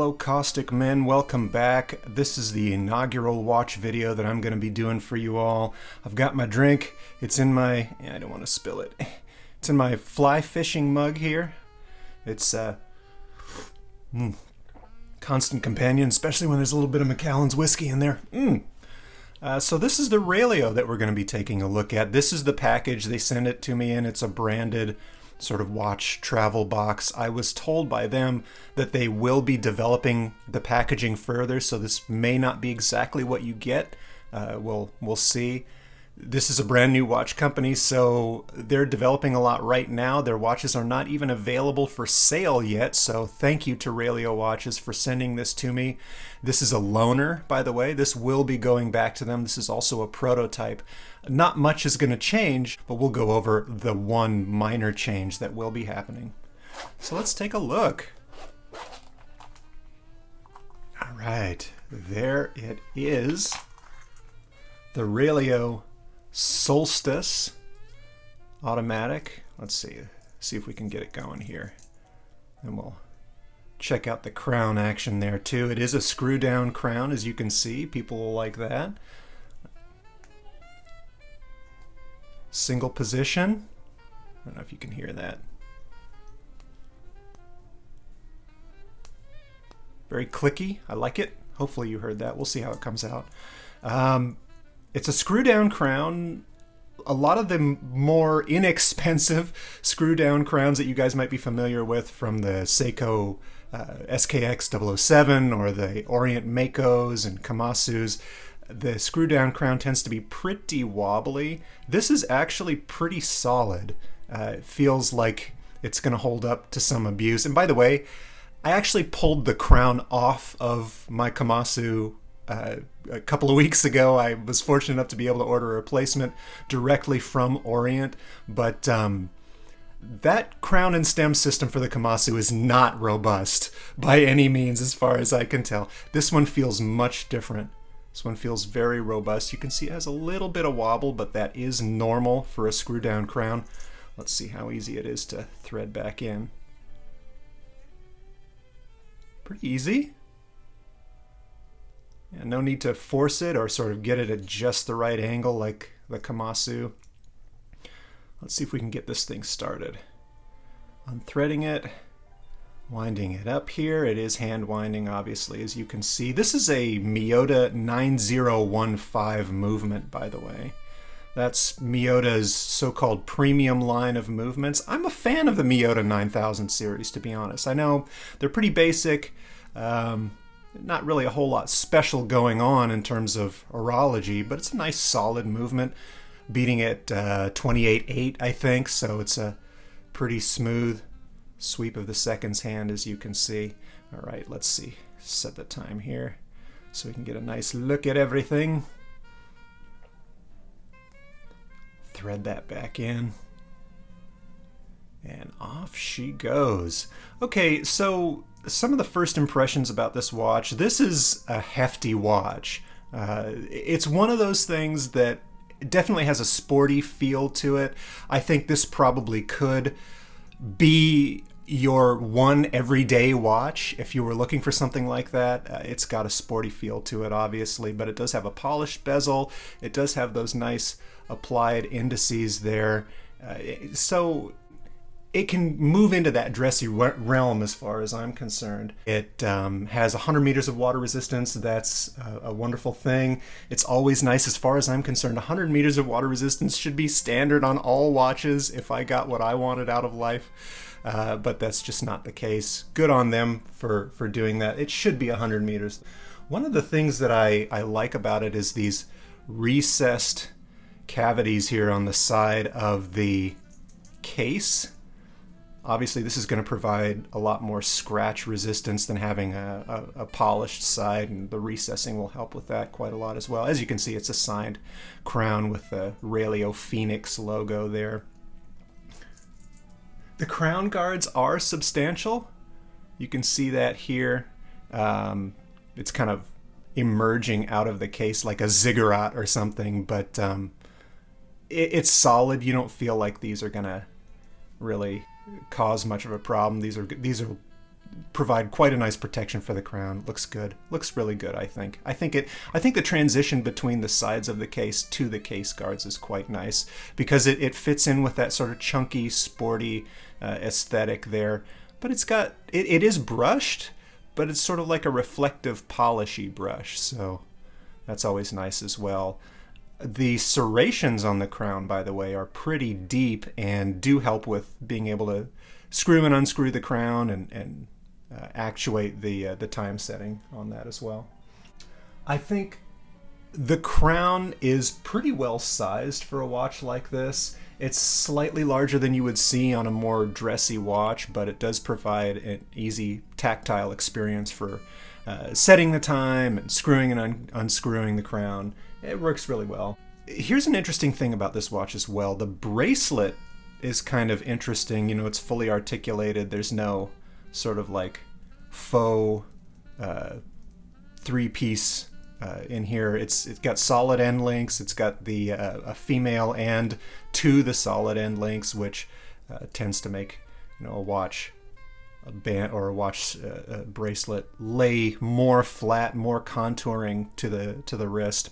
Hello Caustic Men, welcome back. This is the inaugural watch video that I'm going to be doing for you all. I've got my drink. It's in my, I don't want to spill it. It's in my fly fishing mug here. It's constant companion, especially when there's a little bit of Macallan's whiskey in there. So this is the Railio that we're going to be taking a look at. This is the package. They send it to me in. It's a branded sort of watch travel box. I was told by them that they will be developing the packaging further, so this may not be exactly what you get. We'll see. This is a brand new watch company, so they're developing a lot right now. Their watches are not even available for sale yet, so thank you to Relio Watches for sending this to me. This is a loaner, by the way. This will be going back to them. This is also a prototype. Not much is going to change, but we'll go over the one minor change that will be happening. So let's take a look. All right, there it is. The Railio Solstice Automatic. Let's see if we can get it going here. And we'll check out the crown action there too. It is a screw down crown, as you can see. People will like that. Single position. I don't know if you can hear that. Very clicky. I like it. Hopefully you heard that. We'll see how it comes out. It's a screw down crown. A lot of the more inexpensive screw down crowns that you guys might be familiar with from the Seiko SKX 007 or the Orient Makos and Kamasus, the screw down crown tends to be pretty wobbly. This is actually pretty solid. It feels like it's going to hold up to some abuse. And by the way, I actually pulled the crown off of my Kamasu a couple of weeks ago. I was fortunate enough to be able to order a replacement directly from Orient, but that crown and stem system for the Kamasu is not robust by any means as far as I can tell. This one feels much different. This one feels very robust. You can see it has a little bit of wobble, but that is normal for a screw down crown. Let's see how easy it is to thread back in. Pretty easy. Yeah, no need to force it or sort of get it at just the right angle like the Kamasu. Let's see if we can get this thing started. Unthreading it, winding it up here. It is hand winding, obviously, as you can see. This is a Miyota 9015 movement, by the way. That's Miyota's so-called premium line of movements. I'm a fan of the Miyota 9000 series, to be honest. I know they're pretty basic. Not really a whole lot special going on in terms of horology, but it's a nice solid movement, beating at 28.8, I think, so it's a pretty smooth sweep of the seconds hand, as you can see. All right, let's see. Set the time here so we can get a nice look at everything. Thread that back in. And off she goes. Okay, so some of the first impressions about this watch. This is a hefty watch. It's one of those things that definitely has a sporty feel to it. I think this probably could be your one everyday watch if you were looking for something like that. It's got a sporty feel to it, obviously, but it does have a polished bezel. It does have those nice applied indices there. So it can move into that dressy realm as far as I'm concerned. It has 100 meters of water resistance. That's a wonderful thing. It's always nice as far as I'm concerned. 100 meters of water resistance should be standard on all watches if I got what I wanted out of life. But that's just not the case. Good on them for doing that. It should be 100 meters. One of the things that I like about it is these recessed cavities here on the side of the case. Obviously, this is going to provide a lot more scratch resistance than having a polished side, and the recessing will help with that quite a lot as well. As you can see, it's a signed crown with the Railio Phoenix logo there. The crown guards are substantial. You can see that here. It's kind of emerging out of the case like a ziggurat or something, but it's solid. You don't feel like these are going to really cause much of a problem. These are provide quite a nice protection for the crown. Looks good. Looks really good, I think. I think the transition between the sides of the case to the case guards is quite nice because it fits in with that sort of chunky, sporty aesthetic there. But it is brushed, but it's sort of like a reflective, polishy brush, so that's always nice as well. The serrations on the crown, by the way, are pretty deep and do help with being able to screw and unscrew the crown and actuate the time setting on that as well. I think the crown is pretty well sized for a watch like this. It's slightly larger than you would see on a more dressy watch, but it does provide an easy tactile experience for setting the time and screwing and unscrewing the crown. It works really well. Here's an interesting thing about this watch as well. The bracelet is kind of interesting. You know, it's fully articulated. There's no sort of like faux three-piece in here. It's got solid end links. It's got the a female end to the solid end links, which tends to make, you know, a watch a band or a watch bracelet lay more flat, more contouring to the wrist.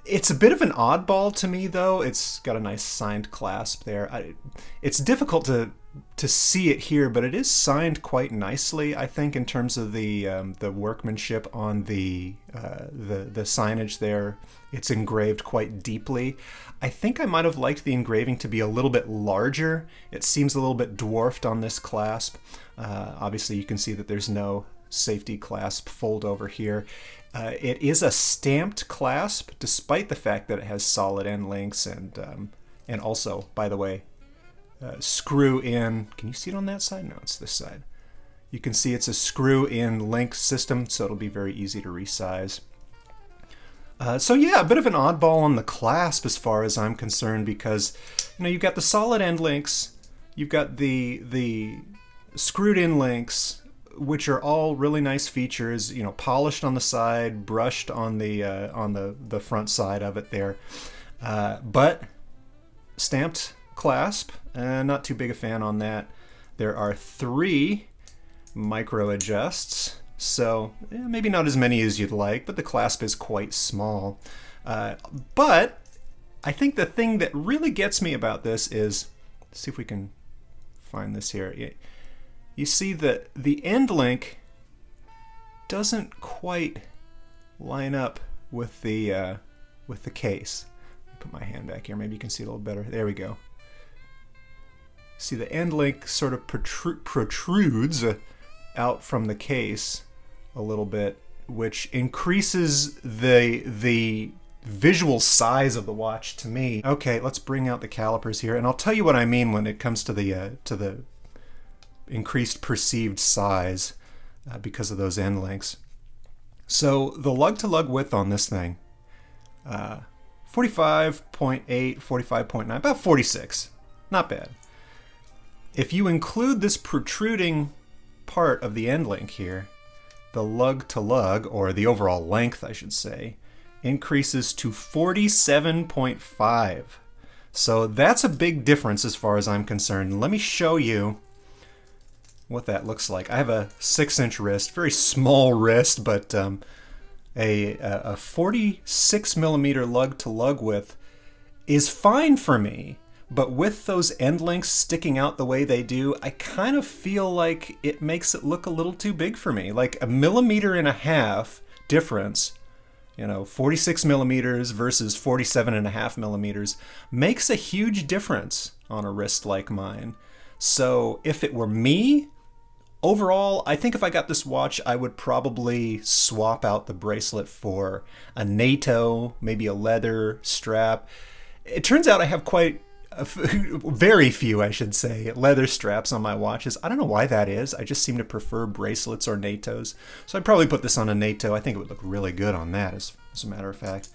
It's a bit of an oddball to me, though. It's got a nice signed clasp there. It's difficult to see it here, but it is signed quite nicely, I think, in terms of the workmanship on the signage there. It's engraved quite deeply. I think I might have liked the engraving to be a little bit larger. It seems a little bit dwarfed on this clasp. Obviously, you can see that there's no safety clasp fold over here. It is a stamped clasp, despite the fact that it has solid end links and also, by the way, screw in. Can you see it on that side? No, it's this side. You can see it's a screw in link system, so it'll be very easy to resize. So yeah, a bit of an oddball on the clasp as far as I'm concerned, because you know you've got the solid end links, you've got the screwed in links, which are all really nice features. You know, polished on the side, brushed on the front side of it there, but stamped clasp. Not too big a fan on that. There are 3 micro adjusts. So maybe not as many as you'd like, but the clasp is quite small. But I think the thing that really gets me about this is, let's see if we can find this here. You see that the end link doesn't quite line up with the case. Put my hand back here. Maybe you can see it a little better. There we go. See, the end link sort of protrudes out from the case a little bit, which increases the visual size of the watch to me. Okay, let's bring out the calipers here, and I'll tell you what I mean when it comes to the increased perceived size because of those end links. So the lug-to-lug width on this thing, 45.8, 45.9, about 46. Not bad. If you include this protruding part of the end link here, the lug-to-lug, or the overall length, I should say, increases to 47.5. So that's a big difference as far as I'm concerned. Let me show you what that looks like. I have a 6-inch wrist, very small wrist, but a 46 millimeter lug-to-lug width is fine for me. But with those end links sticking out the way they do, I kind of feel like it makes it look a little too big for me. Like 1.5 millimeters difference, you know, 46 millimeters versus 47.5 millimeters makes a huge difference on a wrist like mine. So if it were me, overall, I think if I got this watch, I would probably swap out the bracelet for a NATO, maybe a leather strap. It turns out I have very few, I should say, leather straps on my watches. I don't know why that is. I just seem to prefer bracelets or NATOs. So I'd probably put this on a NATO. I think it would look really good on that, as a matter of fact.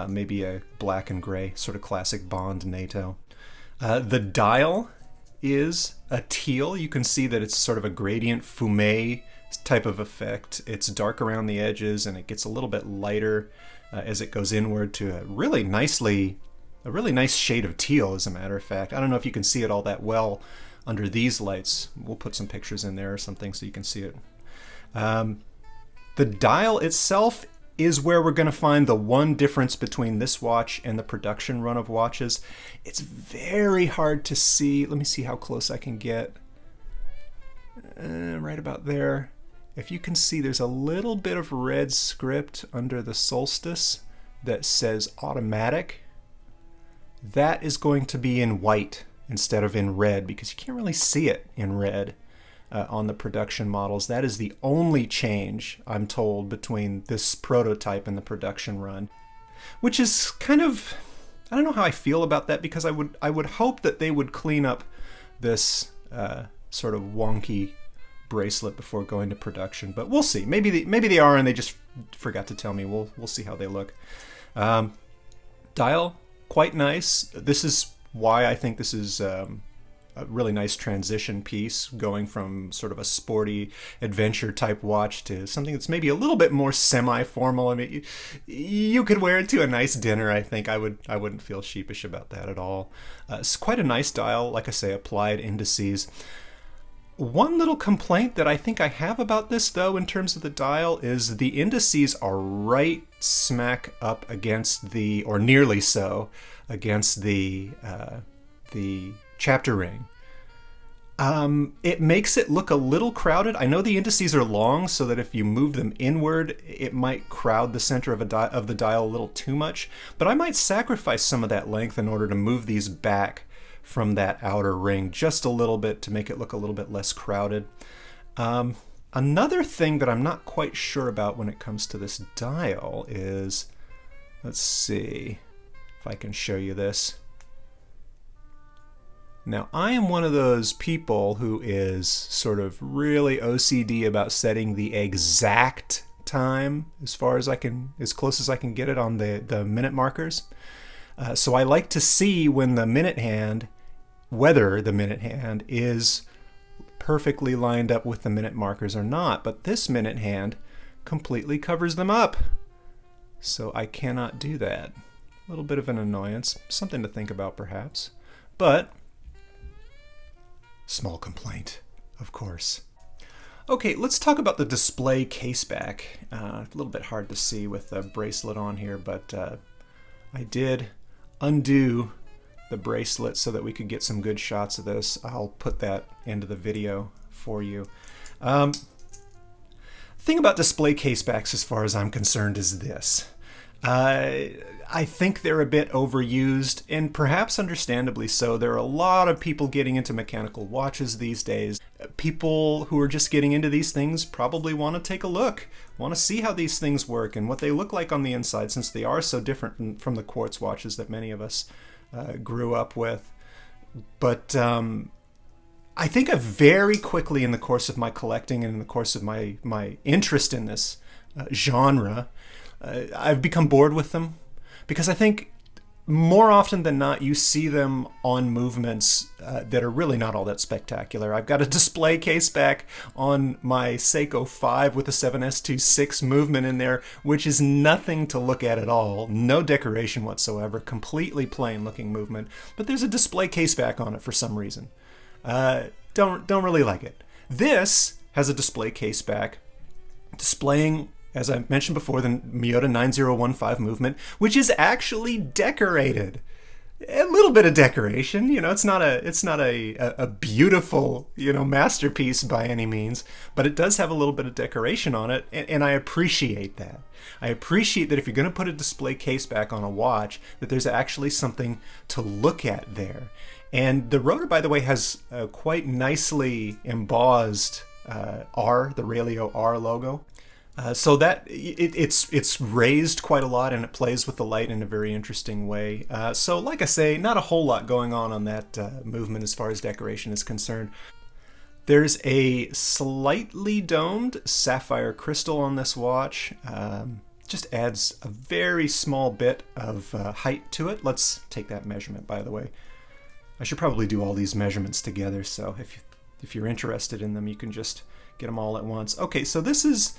Maybe a black and gray, sort of classic Bond NATO. The dial is a teal. You can see that it's sort of a gradient fumé type of effect. It's dark around the edges, and it gets a little bit lighter as it goes inward to a really nice shade of teal, as a matter of fact. I don't know if you can see it all that well under these lights. We'll put some pictures in there or something so you can see it. The dial itself is where we're going to find the one difference between this watch and the production run of watches. It's very hard to see. Let me see how close I can get. Right about there. If you can see, there's a little bit of red script under the Solstice that says automatic. That is going to be in white instead of in red because you can't really see it in red on the production models. That is the only change, I'm told, between this prototype and the production run, which is kind of, I don't know how I feel about that because I would hope that they would clean up this sort of wonky bracelet before going to production, but we'll see. Maybe they are and they just forgot to tell me. We'll see how they look. Dial, quite nice. This is why I think this is a really nice transition piece, going from sort of a sporty adventure type watch to something that's maybe a little bit more semi-formal. I mean, you could wear it to a nice dinner. I think I wouldn't feel sheepish about that at all. It's quite a nice dial, like I say, applied indices. One little complaint that I think I have about this, though, in terms of the dial, is the indices are right smack up against the, or nearly so, against the chapter ring. It makes it look a little crowded. I know the indices are long, so that if you move them inward, it might crowd the center of the dial a little too much. But I might sacrifice some of that length in order to move these back from that outer ring just a little bit to make it look a little bit less crowded. Another thing that I'm not quite sure about when it comes to this dial is, let's see if I can show you this. Now, I am one of those people who is sort of really OCD about setting the exact time as close as I can get it on the minute markers. So I like to see when the minute hand, whether the minute hand is perfectly lined up with the minute markers or not. But this minute hand completely covers them up. So I cannot do that. A little bit of an annoyance, something to think about perhaps. But small complaint, of course. Okay, let's talk about the display caseback. A little bit hard to see with the bracelet on here, but I did undo the bracelet so that we could get some good shots of this. I'll put that into the video for you. Thing about display casebacks as far as I'm concerned is this. I think they're a bit overused, and perhaps understandably so. There are a lot of people getting into mechanical watches these days. People who are just getting into these things probably want to take a look, want to see how these things work and what they look like on the inside, since they are so different from the quartz watches that many of us grew up with. But I think I very quickly, in the course of my collecting and in the course of my interest in this genre, I've become bored with them, because I think more often than not you see them on movements that are really not all that spectacular. I've got a display case back on my Seiko 5 with a 7S26 movement in there, which is nothing to look at all. No decoration whatsoever, completely plain looking movement, but there's a display case back on it for some reason. Don't really like it. This has a display case back displaying, as I mentioned before, the Miyota 9015 movement, which is actually decorated. A little bit of decoration, you know, it's not a beautiful, you know, masterpiece by any means, but it does have a little bit of decoration on it, and I appreciate that. I appreciate that if you're going to put a display case back on a watch, that there's actually something to look at there. And the rotor, by the way, has a quite nicely embossed R, the Railio R logo. So that it's raised quite a lot, and it plays with the light in a very interesting way. So like I say, not a whole lot going on that movement as far as decoration is concerned. There's a slightly domed sapphire crystal on this watch. Just adds a very small bit of height to it. Let's take that measurement, by the way. I should probably do all these measurements together, so if you're interested in them, you can just get them all at once. Okay, so this is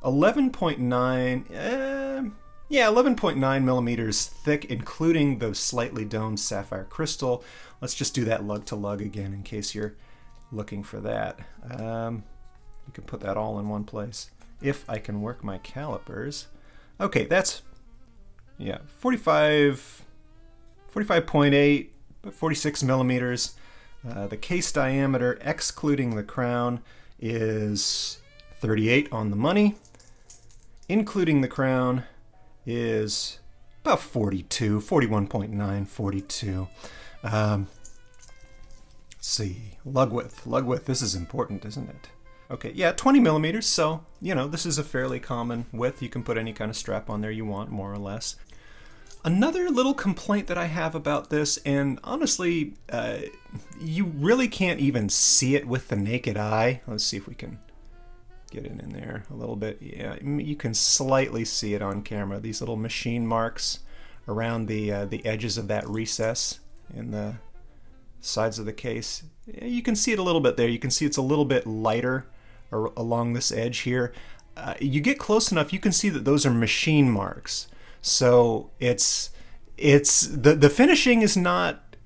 11.9 millimeters thick, including the slightly domed sapphire crystal. Let's just do that lug to lug again in case you're looking for that. You can put that all in one place. If I can work my calipers. Okay, that's, yeah, 45.8, 46 millimeters. The case diameter, excluding the crown, is 38 on the money. Including the crown is about 42, 41.9, 42. Let's see, lug width. Lug width, this is important, isn't it? Okay, yeah, 20 millimeters, so, you know, this is a fairly common width. You can put any kind of strap on there you want, more or less. Another little complaint that I have about this, and honestly, you really can't even see it with the naked eye. Let's see if we can get it in there a little bit. Yeah, you can slightly see it on camera. These little machine marks around the edges of that recess in the sides of the case. You can see it a little bit there. You can see it's a little bit lighter along this edge here. You get close enough, you can see that those are machine marks. So it's the finishing is not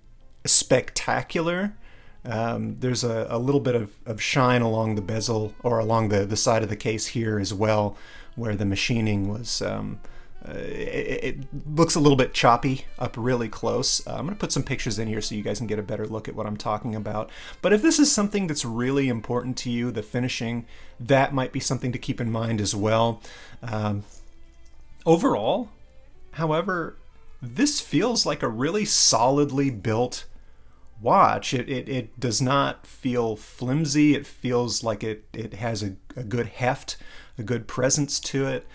spectacular. There's a little bit of shine along the bezel or along the side of the case here as well, where the machining was. It looks a little bit choppy up really close. I'm going to put some pictures in here so you guys can get a better look at what I'm talking about. But if this is something that's really important to you, the finishing, that might be something to keep in mind as well. Overall, however, this feels like a really solidly built watch. It does not feel flimsy. It feels like it has a good heft, a good presence to it.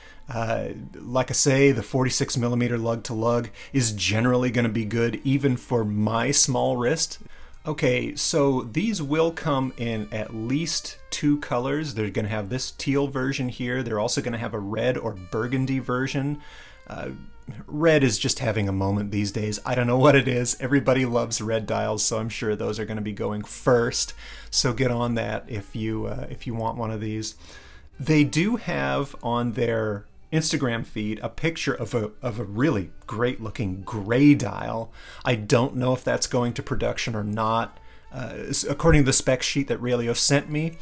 Like I say, the 46 millimeter lug to lug is generally going to be good even for my small wrist. Okay, so these will come in at least two colors. They're going to have this teal version here. They're also going to have a red or burgundy version. Red is just having a moment these days. I don't know what it is. Everybody loves red dials, so I'm sure those are going to be going first. So get on that if you want one of these. They do have on their Instagram feed a picture of a really great looking gray dial. I don't know if that's going to production or not. According to the spec sheet that Railio sent me,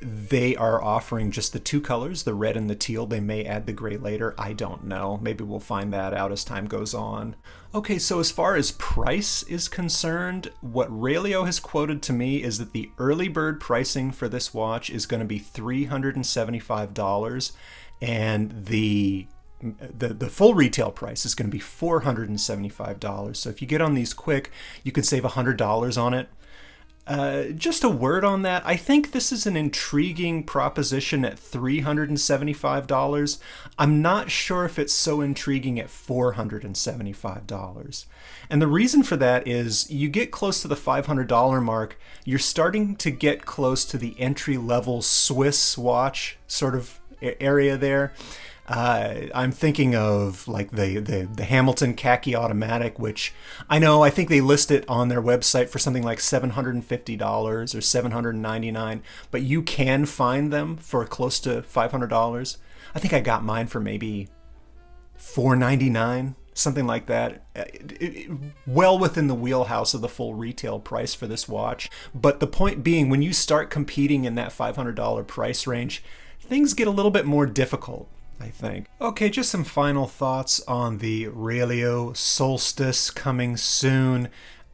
they are offering just the two colors, the red and the teal. They may add the gray later. I don't know. Maybe we'll find that out as time goes on. Okay, so as far as price is concerned, what Railio has quoted to me is that the early bird pricing for this watch is going to be $375, and the full retail price is going to be $475. So if you get on these quick, you can save $100 on it. Just a word on that. I think this is an intriguing proposition at $375. I'm not sure if it's so intriguing at $475. And the reason for that is you get close to the $500 mark, you're starting to get close to the entry-level Swiss watch sort of area there. I'm thinking of like the Hamilton Khaki Automatic, which I think they list it on their website for something like $750 or $799, but you can find them for close to $500. I think I got mine for maybe $499, something like that. Well within the wheelhouse of the full retail price for this watch. But the point being, when you start competing in that $500 price range, things get a little bit more difficult, I think. Okay, just some final thoughts on the Relio Solstice coming soon.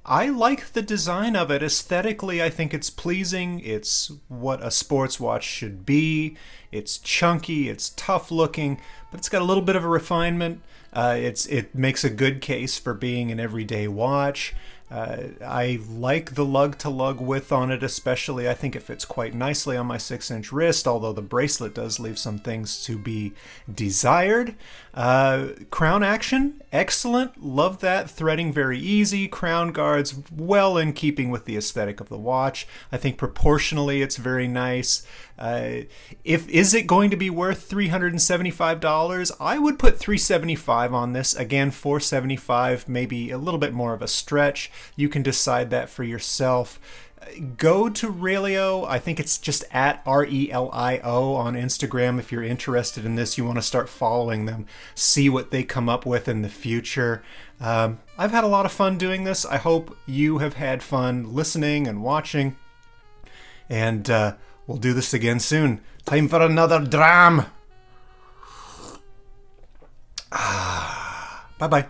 I like the design of it. Aesthetically, I think it's pleasing. It's what a sports watch should be. It's chunky, it's tough looking, but it's got a little bit of a refinement. It makes a good case for being an everyday watch. I like the lug-to-lug width on it especially. I think it fits quite nicely on my 6-inch wrist, although the bracelet does leave some things to be desired. Crown action, excellent. Love that. Threading very easy. Crown guards well in keeping with the aesthetic of the watch. I think proportionally it's very nice. Is it going to be worth $375? I would put $375 on this. Again, $475, maybe a little bit more of a stretch. You can decide that for yourself. Go to Railio. I think it's just at RELIO on Instagram. If you're interested in this, you want to start following them, see what they come up with in the future. I've had a lot of fun doing this. I hope you have had fun listening and watching. And we'll do this again soon. Time for another dram. Bye-bye.